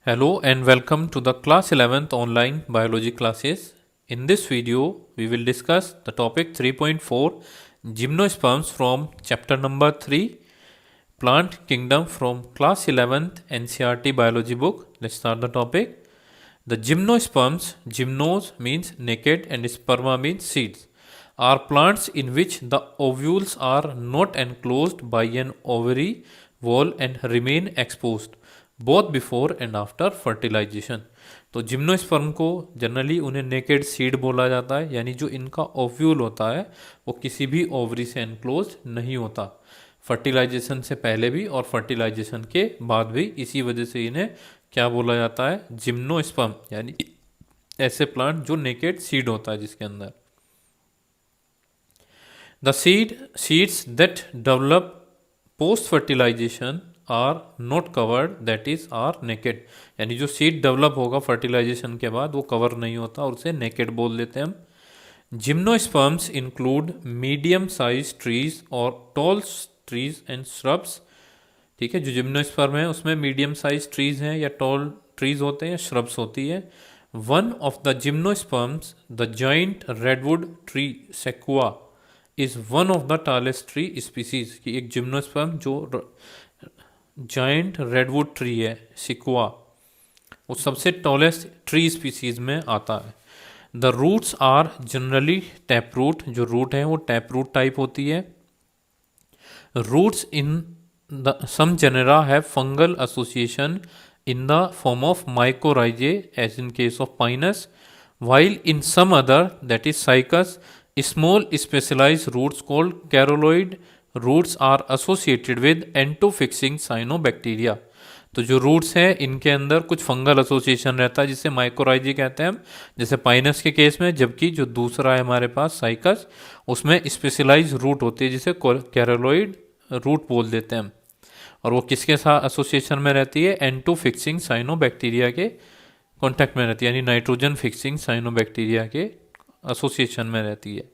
Hello and welcome to the class 11th online biology classes. In this video, we will discuss the topic 3.4 gymnosperms from chapter number 3 Plant Kingdom from class 11th NCERT biology book. Let's start the topic. The gymnosperms, gymnos means naked and sperma means seeds, are plants in which the ovules are not enclosed by an ovary wall and remain exposed both before and after fertilization. तो gymnosperm को generally उन्हें naked seed बोला जाता है, यानी जो इनका ovule होता है वो किसी भी ओवरी से एनक्लोज नहीं होता, फर्टिलाइजेशन से पहले भी और फर्टिलाइजेशन के बाद भी। इसी वजह से इन्हें क्या बोला जाता है, जिम्नोस्पर्म, यानी ऐसे प्लांट जो नेकेड सीड होता है जिसके अंदर। The seeds that develop post fertilisation are not covered, that is are naked, यानी जो सीड डेवलप होगा फर्टिलाइजेशन के बाद वो कवर नहीं होता और उसे नेकेड बोल देते हैं हम। Gymnosperms include medium size trees और टॉल ट्रीज एंड श्रब्स। ठीक है, जो जिम्नोस्पर्म है उसमें मीडियम साइज ट्रीज हैं या टॉल ट्रीज होते हैं या श्रब्स होती है। One of the gymnosperms, the giant redwood tree sequoia, is one of the tallest tree species. की एक जिम्नोस्पर्म जो जाइंट रेडवुड ट्री है सिक्वा, वो सबसे टॉलेस्ट ट्री स्पीसीज में आता है। The roots are generally tap root, जो रूट है वो टैप रूट टाइप होती है। Roots in the some genera have fungal association in the form of mycorrhizae as in case of pinus, while in some other, that is cycas, small specialized roots called caroloid roots are associated with entofixing cyanobacteria। तो जो roots हैं इनके अंदर कुछ fungal association रहता है जिसे माइकोराइजी कहते हैं हम, जैसे पाइनस के केस में, जबकि जो दूसरा है हमारे पास साइकस, उसमें स्पेशलाइज रूट होती है जिसे कैरोलॉइड रूट बोल देते हैं हम। और वो किसके साथ एसोसिएशन में रहती है, एंटो फिक्सिंग साइनोबैक्टीरिया के कांटेक्ट में रहती है, यानी नाइट्रोजन फिक्सिंग साइनोबैक्टीरिया के एसोसिएशन में रहती है।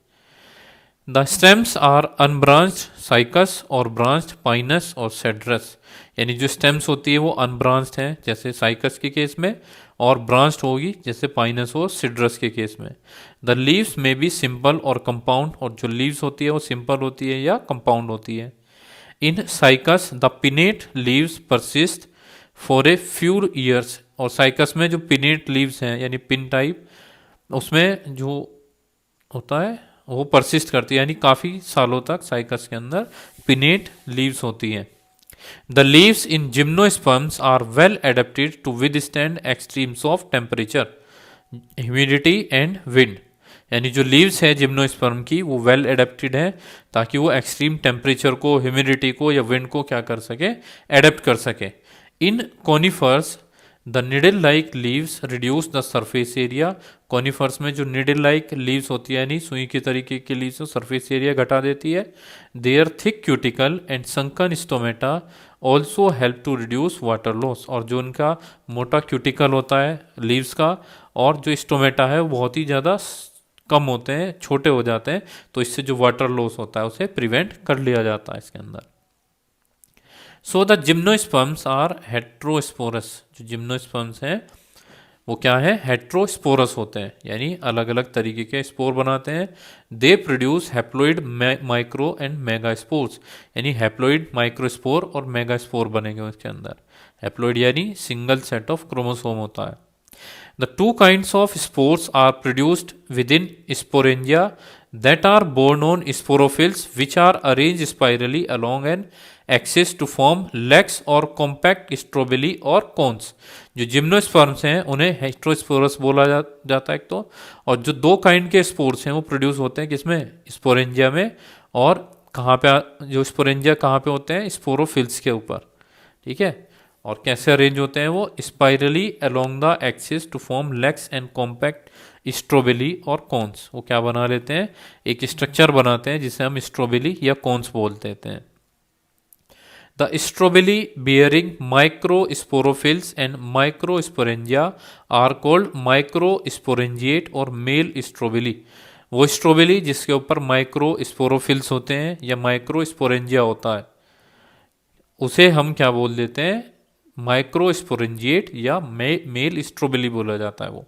The stems are unbranched Cycas और ब्रांच्ड पाइनस और सेड्रस, यानी जो स्टेम्स होती है वो अनब्रांच्ड हैं जैसे साइकस के केस में, और ब्रांच्ड होगी जैसे पाइनस और सिड्रस के केस में। द लीव्स में बी सिंपल और कंपाउंड, और जो लीव्स होती है वो सिंपल होती है या कंपाउंड होती है। इन cycas the pinnate leaves persist for a few years, और साइकस में जो पिनेट लीव्स हैं यानी पिन टाइप, उसमें जो होता है वो परसिस्ट करती है, यानी काफ़ी सालों तक साइकस के अंदर पिनेट लीव्स होती हैं। The leaves in gymnosperms are well adapted to withstand extremes of temperature, humidity and wind, यानी जो लीव्स है जिम्नोस्पर्म की वो वेल एडेप्टेड है ताकि वो एक्सट्रीम टेम्परेचर को, ह्यूमिडिटी को या विंड को क्या कर सके, एडेप्ट कर सके। In conifers the needle like leaves reduce the surface area, conifers में जो निडल लाइक लीव्स होती है यानी सुई के तरीके की लीव्स, सरफेस एरिया घटा देती है। Their thick cuticle and sunken stomata also help to reduce water loss, और जो उनका मोटा क्यूटिकल होता है लीव्स का और जो स्टोमेटा है वो बहुत ही ज़्यादा कम होते हैं, छोटे हो जाते हैं, तो इससे जो वाटर लॉस होता है उसे प्रिवेंट कर लिया जाता है इसके अंदर। So the gymnosperms are heterosporous, जो जिम्नोस्पर्म्स हैं वो क्या है, हेट्रोस्पोरस होते हैं, यानी अलग अलग तरीके के स्पोर बनाते हैं। They produce haploid micro and megaspores, यानी हैप्लोइड माइक्रोस्पोर और मेगास्पोर बनेंगे उसके अंदर। हैप्लोइड यानी सिंगल सेट ऑफ क्रोमोसोम होता है। The two kinds of spores are produced within sporangia that are borne on sporophylls which are arranged spirally along an axis to form legs or compact strobili or cones। जो gymnosperms हैं उन्हें heterosporous बोला जाता है एक तो, और जो दो काइंड के स्पोर्स हैं वो प्रोड्यूस होते हैं किसमें, स्पोरेंजिया में, और कहाँ पे, जो स्पोरेंजिया कहाँ पे होते हैं, स्पोरोफिल्स के ऊपर। ठीक है, और कैसे अरेंज होते हैं वो, spirally along the axis to form lax and compact strobili or cones. वो क्या बना लेते हैं, एक स्ट्रक्चर बनाते हैं जिसे हम स्ट्रोबेली या कॉन्स बोल देते हैं। The strobili bearing micro sporophylls and micro sporangia are called micro sporangiate or male strobili. वो स्ट्रोबेली जिसके ऊपर माइक्रो स्पोरोफिल्स होते हैं या माइक्रो स्पोरेंजिया होता है, उसे हम क्या बोल देते हैं, माइक्रोस्पोरेंजिएट या मेल स्ट्रोबिली बोला जाता है वो।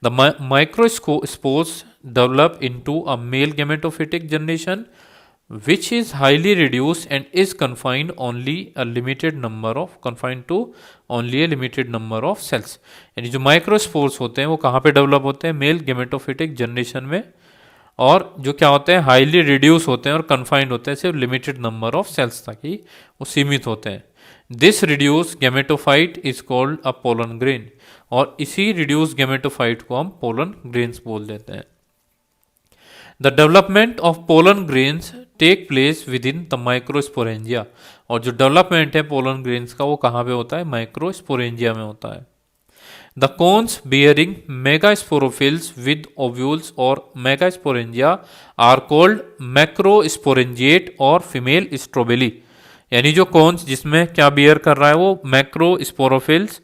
The microspores develop into a male gametophytic generation which is highly reduced and is confined to only a limited number of cells। यानी जो माइक्रोस्पोर्स होते हैं वो कहाँ पे डेवलप होते हैं, मेल गेमेटोफिटिक जनरेशन में, और जो क्या होते हैं हाईली रिड्यूस होते हैं और कन्फाइंड होते हैं सिर्फ लिमिटेड नंबर ऑफ सेल्स तक ही वो सीमित होते हैं। This reduce gametophyte is called a pollen grain, और इसी रिड्यूस गेमेटोफाइट को हम पोलन ग्रेन्स बोल देते हैं। The development of pollen grains take place within the microsporangia, और जो डेवलपमेंट है पोलन ग्रेन्स का वो कहाँ पे होता है, माइक्रोस्पोरेंजिया में होता है। The cones bearing megasporophylls with ovules और megasporangia are called macrosporangiate or female स्ट्रोबेली। यानी जो कोन्स जिसमें क्या बियर कर रहा है वो मैक्रोस्पोरोफिल्स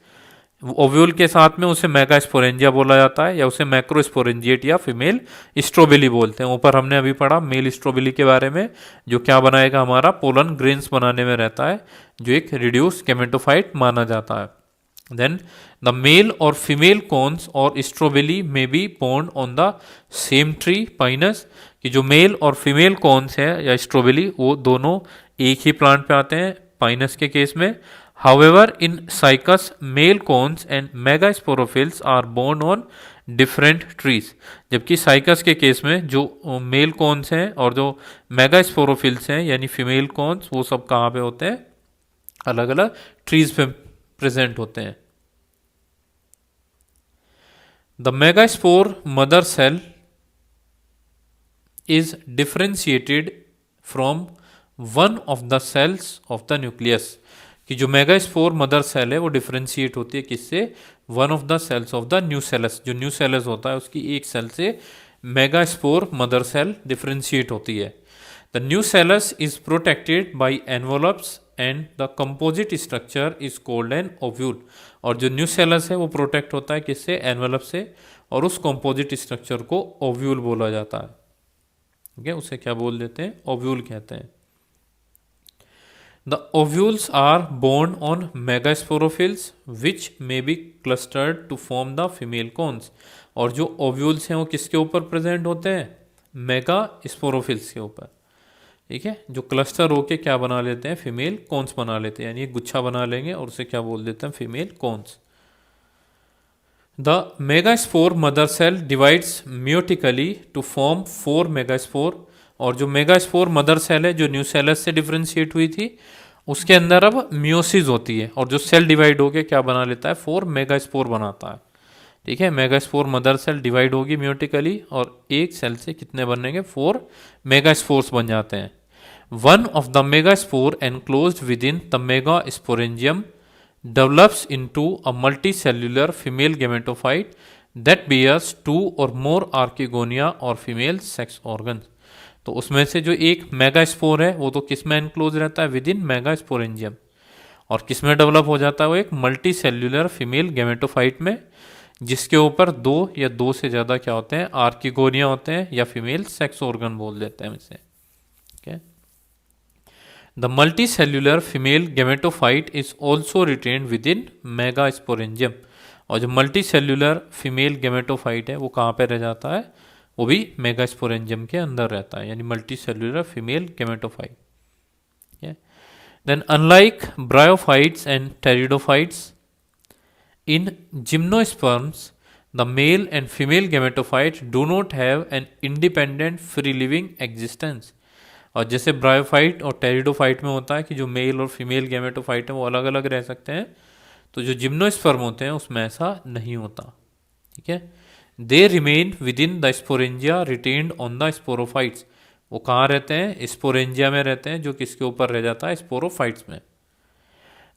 ओव्यूल के साथ में, उसे मेगास्पोरेंजिया बोला जाता है, या उसे मैक्रोस्पोरेंजिएट या फीमेल स्ट्रोबेली बोलते हैं। ऊपर हमने अभी पढ़ा मेल स्ट्रोबेली के बारे में, जो क्या बनाएगा हमारा पोलन ग्रेन्स बनाने में रहता है, जो एक रिड्यूस गेमेटोफाइट माना जाता है। देन द मेल और फीमेल कोन्स और strobili may be borne on the same tree Pinus, कि जो मेल और फीमेल कोन्स है या स्ट्रोबेली वो दोनों एक ही प्लांट पे आते हैं पाइनस के केस में। However, in cycas, male cones and megasporophylls are born on different trees। जबकि साइकस के केस में जो मेल कोन्स हैं और जो मेगास्पोरोफिल्स हैं यानी फीमेल कोन्स, वो सब कहाँ पे होते हैं, अलग अलग ट्रीज पे प्रेजेंट होते हैं। The megaspore mother cell is differentiated from one of the cells of the nucleus, कि जो मेगास्पोर मदर सेल है वो डिफरेंशिएट होती है किससे, one of the cells of the nucellus. जो न्यूसेलस होता है उसकी एक सेल से मेगास्पोर मदर सेल डिफरेंशिएट होती है। The nucellus is protected by envelopes and the composite structure is called an ovule, और जो न्यूसेलस है वो प्रोटेक्ट होता है किससे, एनवलप से, और उस कंपोजिट स्ट्रक्चर को ओव्यूल बोला जाता है। ठीक है, उसे क्या बोल देते हैं, ओव्यूल कहते हैं। The ovules are borne on megasporophylls which may be clustered to form the female cones। और जो ovules हैं वो किसके ऊपर प्रेजेंट होते हैं, मेगास्पोरोफिल्स के ऊपर। ठीक है, जो क्लस्टर होके क्या बना लेते हैं, फीमेल कोन्स बना लेते हैं, यानी एक गुच्छा बना लेंगे और उसे क्या बोल देते हैं, female cones. The megaspore mother cell divides meiotically to form 4 megaspore, और जो मेगास्पोर मदर सेल है जो न्यूसेलस से डिफरेंशिएट हुई थी उसके अंदर अब म्योसिस होती है, और जो सेल डिवाइड होके क्या बना लेता है, 4 मेगास्पोर बनाता है। ठीक है, मेगास्पोर मदर सेल डिवाइड होगी म्योटिकली और एक सेल से कितने बनेंगे, 4 मेगास्पोर्स बन जाते हैं। One of the megaspore enclosed within the megasporangium develops into a multicellular female gametophyte that bears 2 और मोर आर्किगोनिया और फीमेल सेक्स ऑर्गन्स। तो उसमें से जो एक मेगास्पोर है वो तो किस में एनक्लोज रहता है, विद इन मेगास्पोरेंजियम, और किस में डेवलप हो जाता है वो एक मल्टी सेल्यूलर फीमेल गेमेटोफाइट में, जिसके ऊपर 2 या 2 से ज़्यादा क्या होते हैं, आर्किगोनिया होते हैं या फीमेल सेक्स ऑर्गन बोल देते हैं इसे। ठीक है, the multi cellular female gametophyte is also retained with in megasporangium, और जो मल्टी सेल्यूलर फीमेल गेमेटोफाइट है वो कहाँ पर रह जाता है, वो भी मेगास्पोरेंजियम के अंदर रहता है, यानी multicellular female gametophyte. Then unlike bryophytes and pteridophytes in gymnosperms the male and female gametophytes do not have an independent free living existence. और जैसे ब्रायोफाइट और टेरिडोफाइट में होता है कि जो मेल और फीमेल गेमेटोफाइट है वो अलग अलग रह सकते हैं, तो जो जिम्नोस्पर्म होते हैं उसमें ऐसा नहीं होता। ठीक है, they remain with in the sporangia retained on the sporophytes, वो कहाँ रहते हैं, स्पोरेंजिया में रहते हैं, जो किसके ऊपर रह जाता है, स्पोरोफाइट्स में।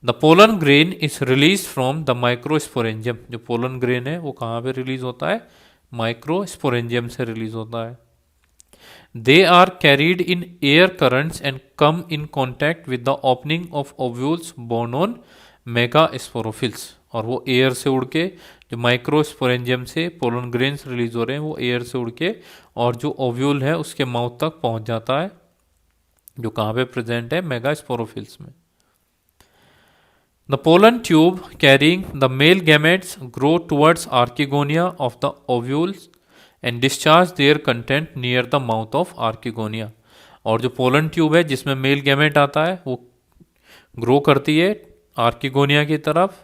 The pollen grain is release from the microsporangium, जो पोलन ग्रेन है वो कहाँ पे रिलीज होता है, माइक्रोस्पोरेंजियम से रिलीज होता है। They are carried in air currents and come in contact with the opening of ovules borne on megasporophylls, और वो एयर से उड़ के, जो माइक्रोस्पोरेंजियम से पोलन ग्रेन्स रिलीज हो रहे हैं वो एयर से उड़ के और जो ओव्यूल है उसके माउथ तक पहुंच जाता है, जो कहाँ पे प्रेजेंट है, मेगास्पोरोफिल्स में। The pollen tube carrying the male gametes grow towards archegonia of the ovules and discharge their content near the mouth of archegonia. और जो पोलन ट्यूब है जिसमें मेल गैमेट आता है वो ग्रो करती है आर्किगोनिया की तरफ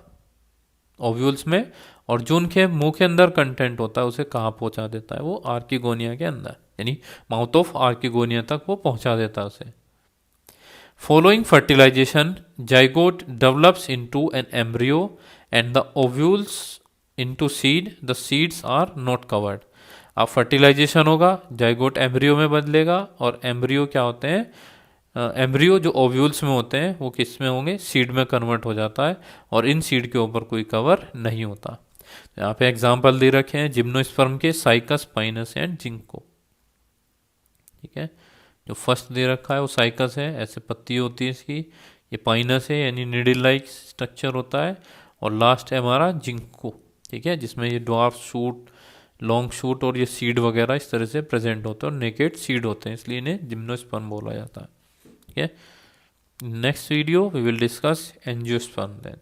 ओव्यूल्स में, और जो उनके मुंह के अंदर कंटेंट होता है उसे कहाँ पहुंचा देता है, वो आर्किगोनिया के अंदर यानी माउथ ऑफ आर्किगोनिया तक वो पहुंचा देता है उसे. Following fertilization, zygote develops into an embryo and the ovules into seed. The seeds are not covered. अब फर्टिलाइजेशन होगा, जाइगोट एम्ब्रियो में बदलेगा, और एम्ब्रियो क्या होते हैं, एम्ब्रियो जो ओव्यूल्स में होते हैं वो किस में होंगे, सीड में कन्वर्ट हो जाता है, और इन सीड के ऊपर कोई कवर नहीं होता. यहाँ पे एग्जाम्पल दे रखे हैं जिम्नोस्पर्म के, साइकस, पाइनस एंड जिंको. ठीक है, जो फर्स्ट दे रखा है वो साइकस है, ऐसे पत्ती होती है इसकी. ये पाइनस है यानी निडल लाइक स्ट्रक्चर होता है, और लास्ट है हमारा जिंको. ठीक है, जिसमें ये ड्वार्फ शूट, लॉन्ग शूट और ये सीड वगैरह इस तरह से प्रेजेंट होते हैं, और नेकेड सीड होते हैं, इसलिए इन्हें जिम्नोस्पर्म बोला जाता है. ठीक है, next video we will discuss angiosperm then.